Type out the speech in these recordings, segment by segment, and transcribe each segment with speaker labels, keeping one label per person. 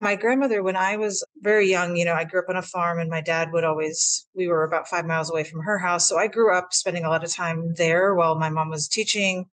Speaker 1: My grandmother, when I was very young, I grew up on a farm and my dad would always, we were about 5 miles away from her house. So I grew up spending a lot of time there while my mom was teaching.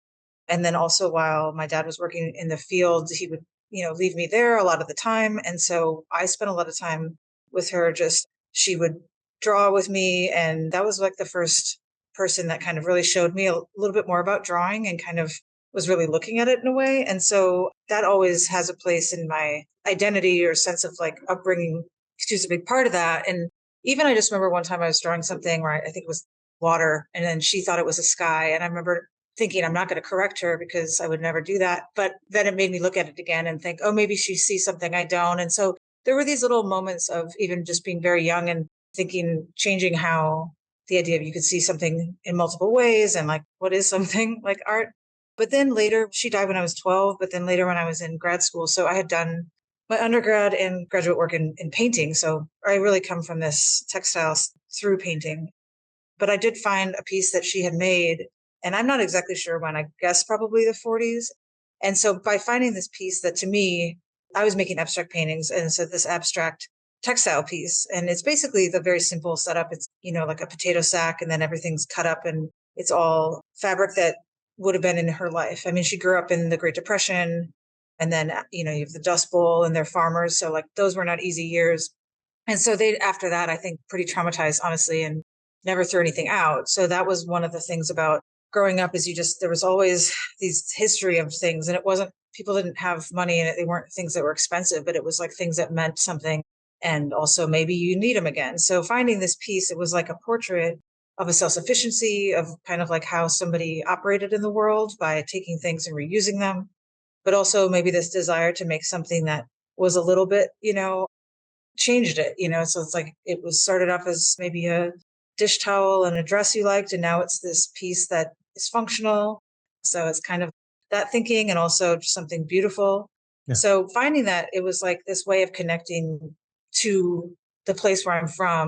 Speaker 1: And then also while my dad was working in the field, he would, leave me there a lot of the time. And so I spent a lot of time with her. Just she would draw with me. And that was like the first person that kind of really showed me a little bit more about drawing and kind of was really looking at it in a way. And so that always has a place in my identity or sense of like upbringing. She's a big part of that. And even I just remember one time I was drawing something where I think it was water and then she thought it was a sky. And I remember thinking I'm not going to correct her because I would never do that. But then it made me look at it again and think, oh, maybe she sees something I don't. And so there were these little moments of even just being very young and thinking, changing how the idea of you could see something in multiple ways and like, what is something like art? But then later, she died when I was 12, but then later when I was in grad school. So I had done my undergrad and graduate work in painting. So I really come from this textiles through painting. But I did find a piece that she had made, and I'm not exactly sure when, I guess probably the 40s. And so by finding this piece that to me, I was making abstract paintings. And so this abstract textile piece, and it's basically the very simple setup. It's, like a potato sack, and then everything's cut up and it's all fabric that would have been in her life. I mean, she grew up in the Great Depression, and then, you have the Dust Bowl and they're farmers. So like those were not easy years. And so they, after that, I think pretty traumatized, honestly, and never threw anything out. So that was one of the things about growing up is there was always these history of things, and it wasn't, people didn't have money and they weren't things that were expensive, but it was like things that meant something. And also maybe you need them again. So finding this piece, it was like a portrait of a self-sufficiency of kind of like how somebody operated in the world by taking things and reusing them, but also maybe this desire to make something that was a little bit, changed it, so it's like it was started off as maybe a dish towel and a dress you liked, and now it's this piece that is functional. So it's kind of that thinking and also just something beautiful.
Speaker 2: Yeah.
Speaker 1: So finding that, it was like this way of connecting to the place where I'm from